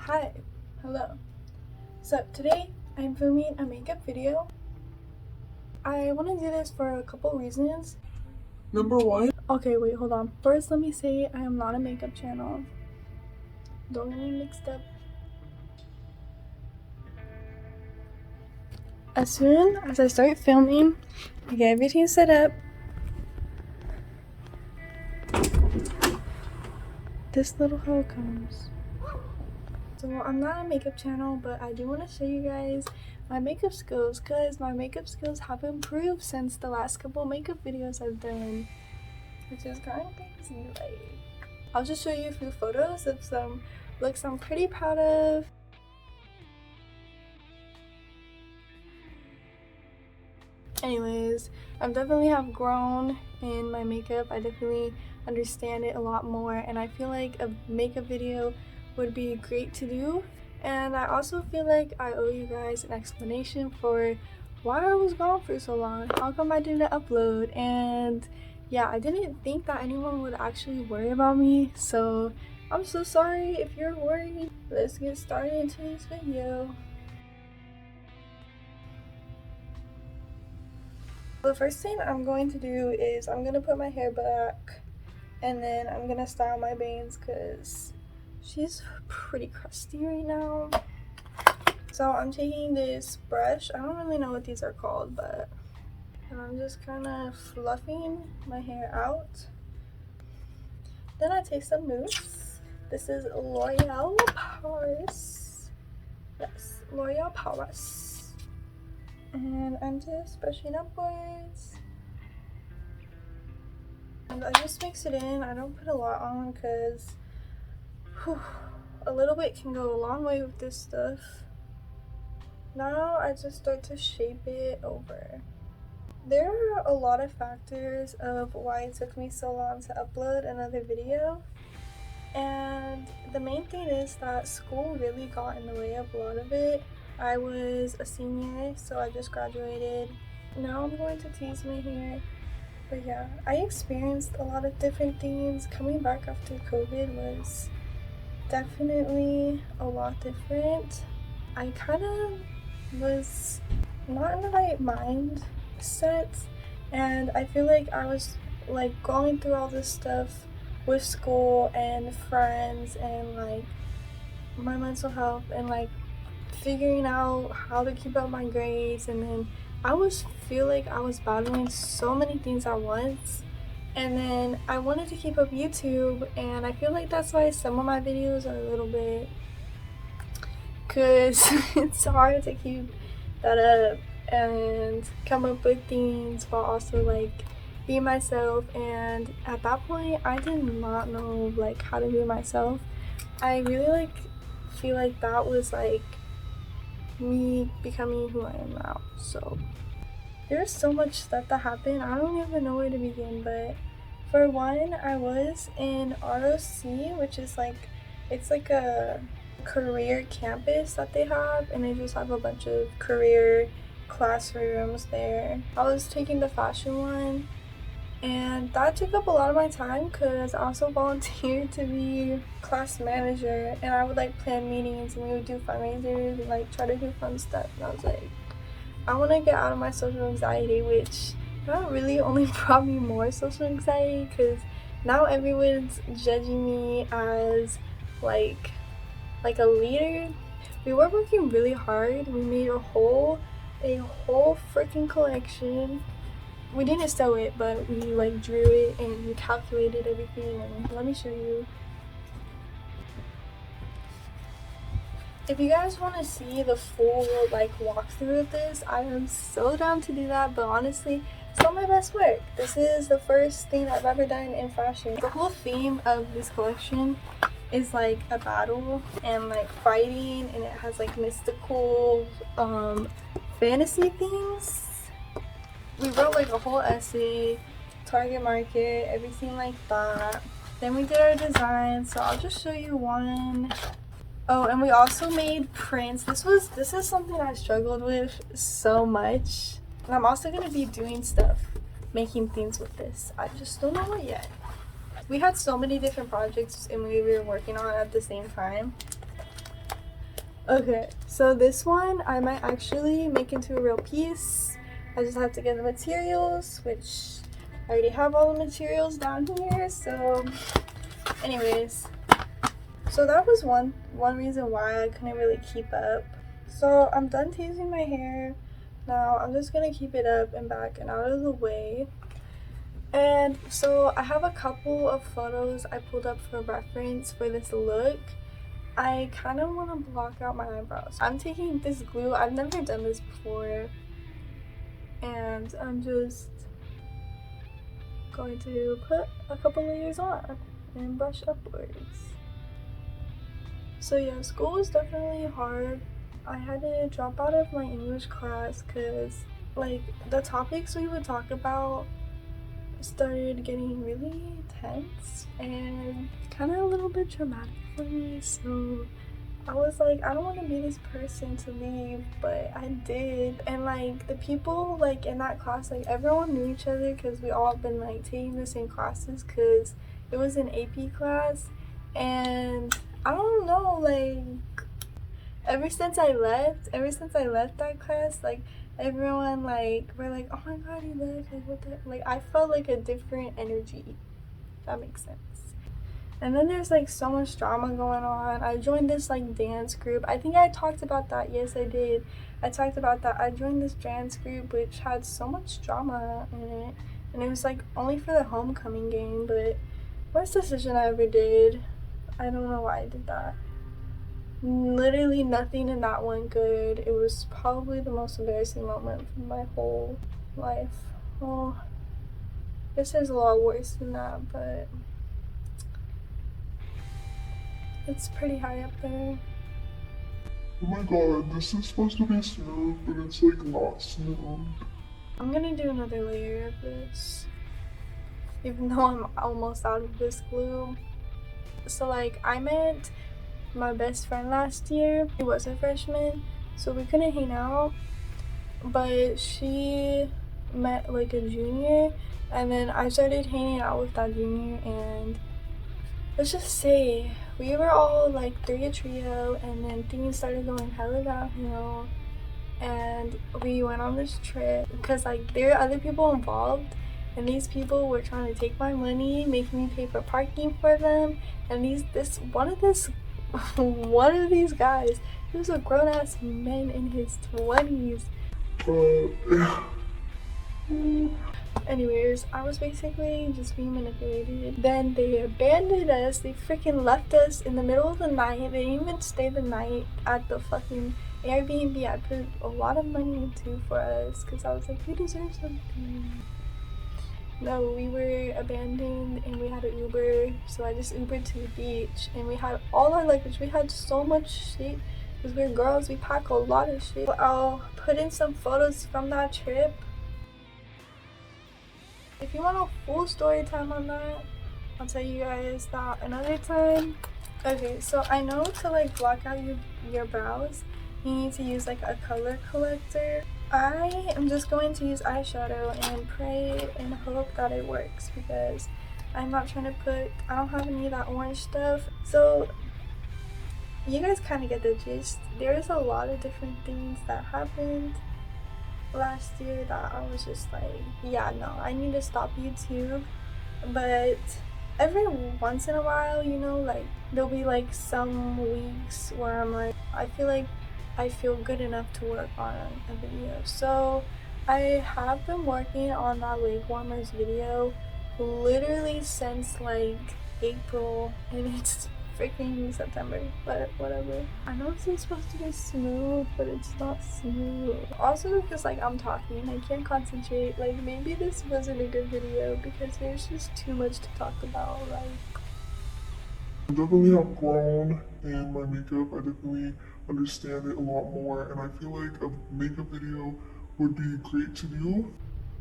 Hi, hello. So today I'm filming a makeup video. I want to do this for a couple reasons. Number one. Okay, wait, hold on. First, let me say I am not a makeup channel. Don't get me mixed up. As soon as I start filming, I get everything set up. This little hoe comes. So I'm not a makeup channel, but I do want to show you guys my makeup skills because my makeup skills have improved since the last couple makeup videos I've done, which is kind of crazy. Like, I'll just show you a few photos of some looks I'm pretty proud of. Anyways, I definitely have grown in my makeup. I definitely understand it a lot more, and I feel like a makeup video would be great to do. And I also feel like I owe you guys an explanation for why I was gone for so long. How come I didn't upload? And yeah, I didn't think that anyone would actually worry about me, so I'm so sorry if you're worried. Let's get started into this video. The first thing I'm going to do is I'm gonna put my hair back, and then I'm gonna style my bangs because she's pretty crusty right now. So I'm taking this brush. I don't really know what these are called, but I'm just kind of fluffing my hair out. Then I take some mousse. This is L'Oreal Paris. Yes, L'Oreal Paris. And I'm just brushing upwards. And I just mix it in. I don't put a lot on because a little bit can go a long way with this stuff. Now I just start to shape it over. There are a lot of factors of why it took me so long to upload another video. And the main thing is that school really got in the way of a lot of it. I was a senior, so I just graduated. Now I'm going to tease my hair. But yeah, I experienced a lot of different things. Coming back after COVID was definitely a lot different. I kind of was not in the right mindset, and I feel like I was like going through all this stuff with school and friends and like my mental health and like figuring out how to keep up my grades, and then feel like I was battling so many things at once. And then I wanted to keep up YouTube, and I feel like that's why some of my videos are a little bit, because it's hard to keep that up and come up with things while also like be myself. And at that point I did not know like how to be myself. I really like feel like that was like me becoming who I am now. So there's so much stuff that happened. I don't even know where to begin, but for one, I was in ROC, which is like, it's like a career campus that they have, and they just have a bunch of career classrooms there. I was taking the fashion one, and that took up a lot of my time because I also volunteered to be class manager, and I would like plan meetings, and we would do fundraisers and like try to do fun stuff. And I was like, I want to get out of my social anxiety, which not really only brought me more social anxiety because now everyone's judging me as like a leader. We were working really hard. We made a whole freaking collection. We didn't sew it, but we like drew it and we calculated everything. And let me show you. If you guys want to see the full like walkthrough of this, I am so down to do that. But honestly, it's not my best work. This is the first thing I've ever done in fashion. The whole theme of this collection is like a battle and like fighting, and it has like mystical fantasy things. We wrote like a whole essay, target market, everything like that. Then we did our design, so I'll just show you one. Oh, and we also made prints. This is something I struggled with so much. And I'm also gonna be doing stuff, making things with this. I just don't know what yet. We had so many different projects and we were working on at the same time. Okay, so this one I might actually make into a real piece. I just have to get the materials, which I already have all the materials down here. So anyways, so that was one reason why I couldn't really keep up. So I'm done teasing my hair. Now I'm just gonna keep it up and back and out of the way. And so I have a couple of photos I pulled up for reference for this look. I kind of want to block out my eyebrows. I'm taking this glue. I've never done this before. And I'm just going to put a couple layers on and brush upwards. So yeah, school was definitely hard. I had to drop out of my English class because like the topics we would talk about started getting really tense and kind of a little bit traumatic for me. So I was like, I don't want to be this person to leave, but I did. And like the people like in that class, like everyone knew each other because we all been like taking the same classes because it was an AP class. And I don't know, like ever since I left that class, like everyone like we're like, oh my god, you left, like what the, like I felt like a different energy. That makes sense. And then there's like so much drama going on. I joined this like dance group. I think I talked about that. Yes, I did. I talked about that. I joined this dance group which had so much drama in it. And it was like only for the homecoming game, but worst decision I ever did. I don't know why I did that. Literally nothing in that went good. It was probably the most embarrassing moment of my whole life. Well, I guess there's a lot worse than that, but it's pretty high up there. Oh my god, this is supposed to be smooth, but it's like not smooth. I'm gonna do another layer of this, even though I'm almost out of this glue. So like I met my best friend last year. She was a freshman, so we couldn't hang out, but she met like a junior, and then I started hanging out with that junior, and let's just say we were all like a trio, and then things started going hella downhill. And we went on this trip because like there are other people involved, and these people were trying to take my money, making me pay for parking for them. And one of these guys, he was a grown-ass man in his 20s. Anyways, I was basically just being manipulated. Then they abandoned us. They freaking left us in the middle of the night. They didn't even stay the night at the fucking Airbnb I put a lot of money into for us because I was like, we deserve something. No, we were abandoned and we had an Uber. So I just Ubered to the beach and we had all our luggage. We had so much shit because we're girls. We pack a lot of shit. I'll put in some photos from that trip. If you want a full story time on that, I'll tell you guys that another time. Okay, so I know to like block out your brows, you need to use like a color corrector. I am just going to use eyeshadow and pray and hope that it works because I'm not trying to I don't have any of that orange stuff. So you guys kind of get the gist. There's a lot of different things that happened last year that I was just like, yeah, no, I need to stop YouTube. But every once in a while, you know, like there'll be like some weeks where I'm like, I feel like I feel good enough to work on a video. So I have been working on that leg warmers video literally since like April, and it's freaking September, but whatever. I know this is supposed to be smooth, but it's not smooth. Also because like I'm talking, I can't concentrate. Like maybe this wasn't a good video because there's just too much to talk about. Like I definitely have grown in my makeup. I definitely understand it a lot more, and I feel like a makeup video would be great to do.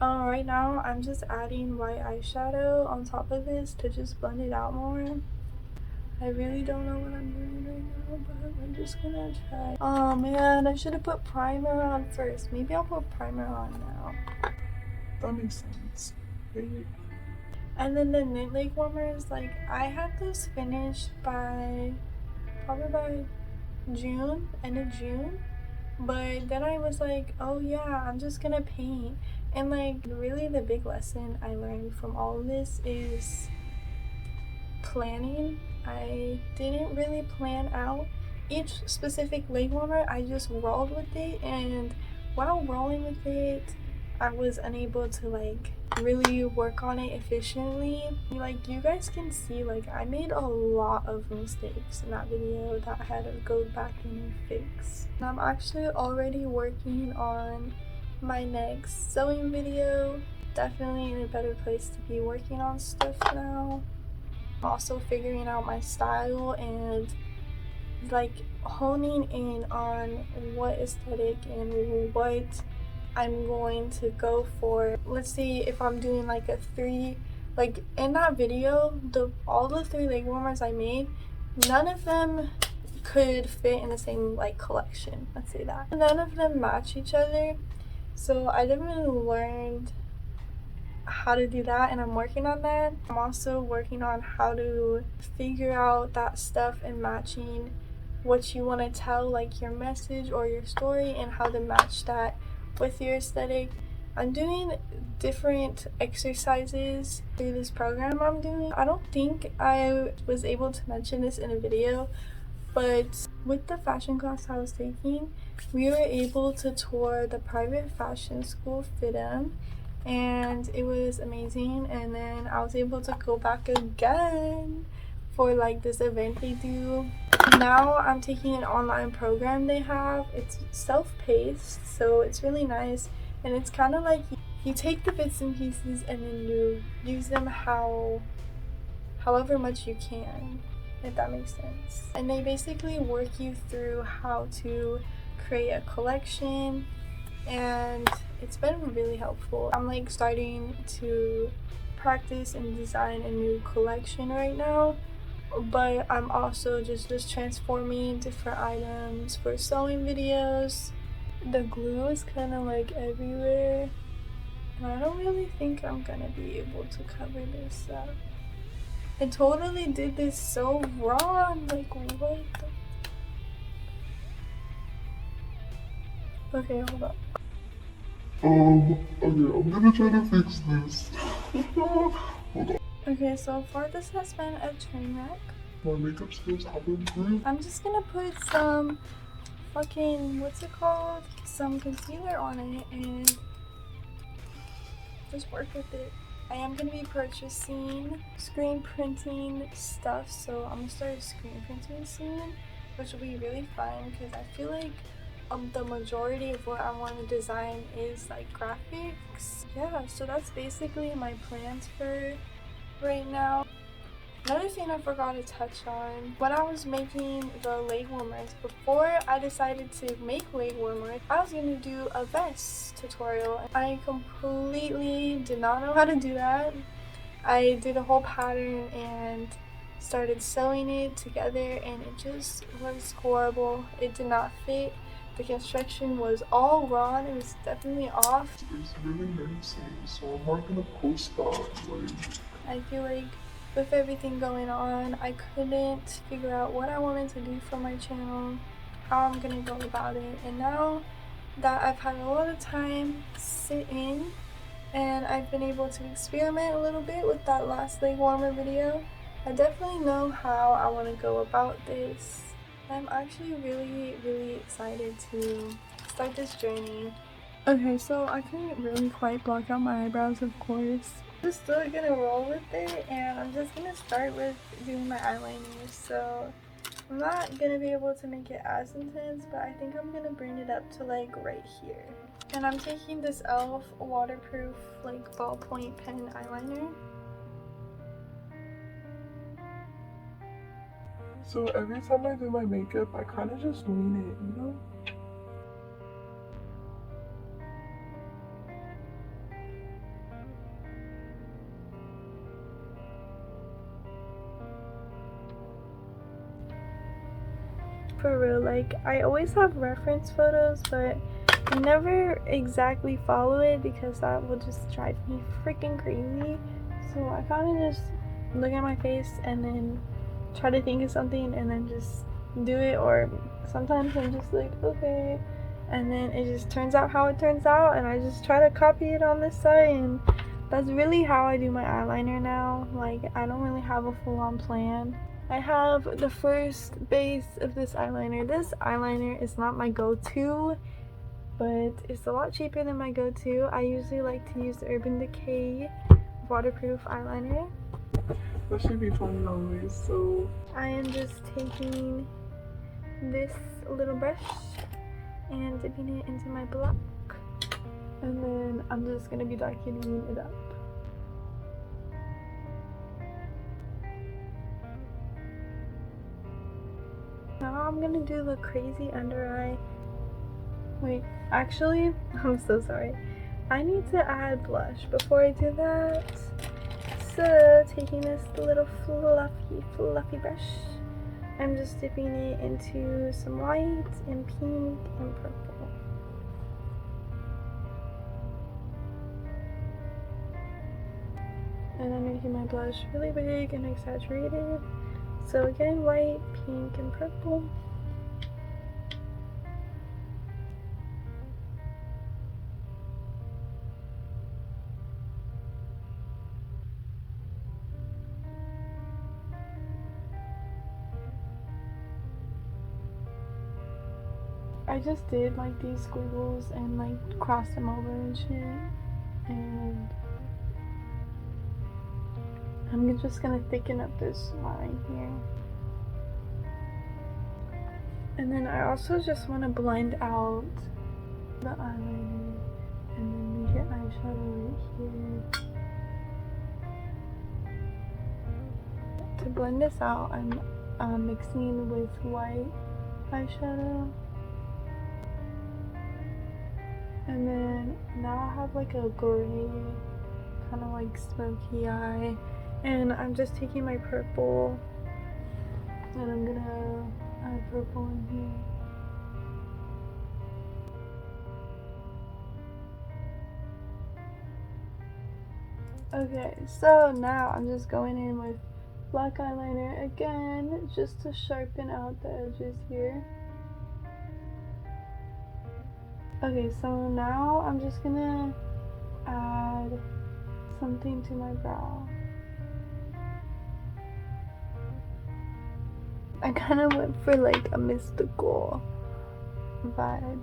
right now I'm just adding white eyeshadow on top of this to just blend it out more. I really don't know what I'm doing right now, but I'm just gonna try. Oh man, I should have put primer on first. Maybe I'll put primer on now. That makes sense. Right? And then the knit leg warmers, like I had this finished by probably by end of June. But then I was like, oh yeah, I'm just gonna paint. And like really the big lesson I learned from all of this is planning. I didn't really plan out each specific leg warmer. I just rolled with it, and while rolling with it, I was unable to like really work on it efficiently. Like you guys can see, like I made a lot of mistakes in that video that I had to go back and fix. And I'm actually already working on my next sewing video. Definitely in a better place to be working on stuff now. I'm also figuring out my style and like honing in on what aesthetic and what I'm going to go for. Let's see if I'm doing like a 3, like in that video, all the 3 leg warmers I made, none of them could fit in the same like collection. Let's say that. None of them match each other. So I definitely learned how to do that, and I'm working on that. I'm also working on how to figure out that stuff and matching what you want to tell, like your message or your story, and how to match that with your aesthetic. I'm doing different exercises through this program I'm doing. I don't think I was able to mention this in a video, but with the fashion class I was taking, we were able to tour the private fashion school 𝓔𝓿𝓮𝓻𝓂𝓵, and it was amazing. And then I was able to go back again for like this event they do. Now I'm taking an online program they have. It's self-paced, so it's really nice, and it's kind of like you take the bits and pieces and then you use them however much you can, if that makes sense. And they basically work you through how to create a collection, and it's been really helpful. I'm like starting to practice and design a new collection right now, but I'm also just transforming different items for sewing videos. The glue is kind of like everywhere, and I don't really think I'm gonna be able to cover this up. I totally did this so wrong, like what the... Okay, hold up. Okay, I'm gonna try to fix this. Hold on. Okay, so far this has been a train wreck. My makeup skills have improved. I'm just gonna put some fucking, what's it called? Some concealer on it and just work with it. I am gonna be purchasing screen printing stuff, so I'm gonna start screen printing soon, which will be really fun because I feel like the majority of what I want to design is like graphics. Yeah, so that's basically my plans for right now. Another thing I forgot to touch on, when I was making the leg warmers, before I decided to make leg warmers, I was going to do a vest tutorial. I completely did not know how to do that. I did a whole pattern and started sewing it together, and it just was horrible. It did not fit. The construction was all wrong. It was definitely off. It's really nice, so I'm not gonna post that. Like, I feel like with everything going on, I couldn't figure out what I wanted to do for my channel, how I'm gonna go about it. And now that I've had a lot of time sitting and I've been able to experiment a little bit with that last leg warmer video, I definitely know how I want to go about this. I'm actually really excited to start this journey. Okay, so I couldn't really quite block out my eyebrows, of course. I'm still gonna roll with it, and I'm just gonna start with doing my eyeliner. So I'm not gonna be able to make it as intense, but I think I'm gonna bring it up to like right here. And I'm taking this e.l.f. waterproof like ballpoint pen eyeliner. so every time I do my makeup, I kind of just wing it, you know? For real, like I always have reference photos, but I never exactly follow it because that will just drive me freaking crazy. So I kind of just look at my face and then try to think of something and then just do it, or sometimes I'm just like, okay, and then it just turns out how it turns out, and I just try to copy it on this side, and that's really how I do my eyeliner now. Like, I don't really have a full-on plan. I have the first base of this eyeliner. This eyeliner is not my go-to, but it's a lot cheaper than my go-to. I usually like to use the Urban Decay waterproof eyeliner. That should be $20, so I am just taking this little brush and dipping it into my black, and then I'm just gonna be darkening it up. Now I'm gonna do the crazy under eye. Wait, actually, I'm so sorry. I need to add blush before I do that. So, taking this little fluffy brush, I'm just dipping it into some white and pink and purple. And I'm making my blush really big and exaggerated. So again, white, pink, and purple. I just did like these squiggles and like crossed them over and shit, and I'm just gonna thicken up this line here. And then I also just want to blend out the eyeliner and then make your eyeshadow right here. To blend this out, I'm mixing with white eyeshadow. And then now I have like a gray, kind of like smoky eye. And I'm just taking my purple and I'm gonna add purple in here. Okay, so now I'm just going in with black eyeliner again, just to sharpen out the edges here. Okay, so now I'm just gonna add something to my brow. I kind of went for like a mystical vibe.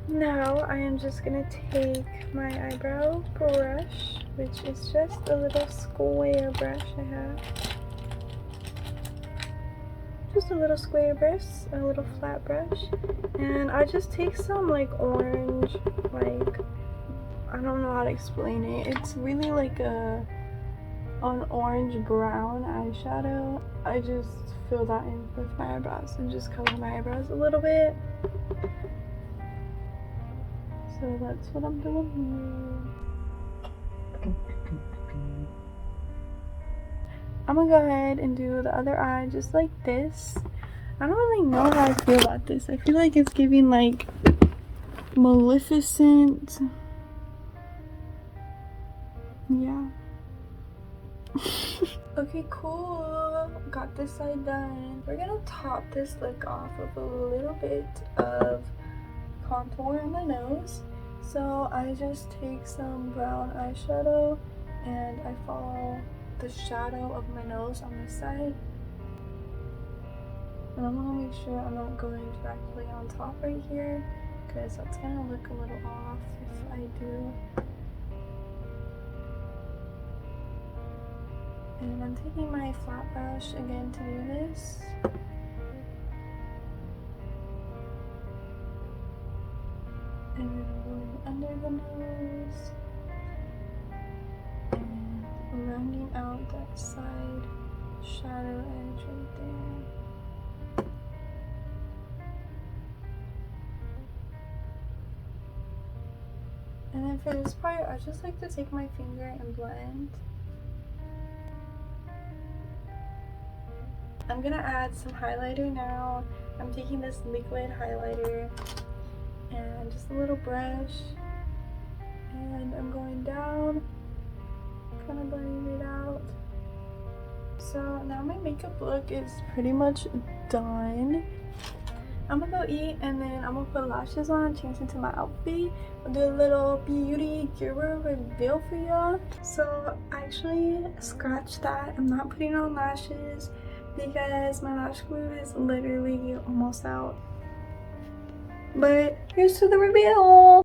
Now I am just gonna take my eyebrow brush, which is just a little square brush I have. Just a little square brush, a little flat brush, and I just take some like orange, like, I don't know how to explain it. It's really like an orange brown eyeshadow. I just fill that in with my eyebrows and just color my eyebrows a little bit. So that's what I'm doing here. I'm gonna go ahead and do the other eye just like this. I don't really know how I feel about this. I feel like it's giving like Maleficent. Yeah. Okay, cool. Got this side done. We're gonna top this look off with a little bit of contour on the nose. So I just take some brown eyeshadow and I follow the shadow of my nose on this side. And I'm gonna make sure I'm not going directly on top right here, because that's gonna look a little off if I do. And I'm taking my flat brush again to do this. And then I'm going under the nose and rounding out that side shadow edge right there. And then for this part, I just like to take my finger and blend. I'm gonna add some highlighter now. I'm taking this liquid highlighter and just a little brush, and I'm going down, kind of blending it out. So now my makeup look is pretty much done. I'm gonna go eat and then I'm gonna put lashes on, change into my outfit, I'll do a little beauty guru reveal for y'all. So I actually scratched that. I'm not putting on lashes because my lash glue is literally almost out. But here's to the reveal.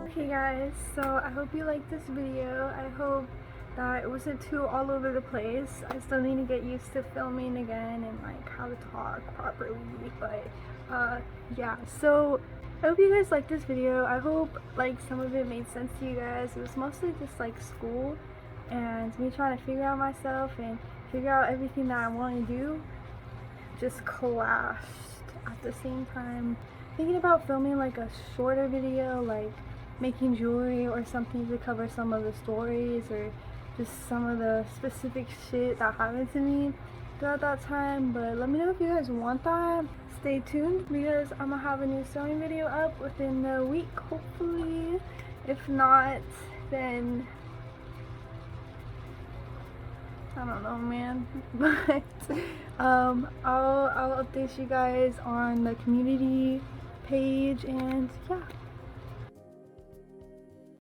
Okay guys, so I hope you liked this video. I hope that it wasn't too all over the place. I still need to get used to filming again and like how to talk properly, but yeah, so I hope you guys liked this video. I hope like some of it made sense to you guys. It was mostly just like school and me trying to figure out myself and figure out everything that I want to do just clashed at the same time. Thinking about filming like a shorter video, like making jewelry or something to cover some of the stories or just some of the specific shit that happened to me throughout that time. But let me know if you guys want that. Stay tuned because I'm gonna have a new sewing video up within the week, hopefully. If not, then I don't know, man. But I'll update you guys on the community page, and yeah.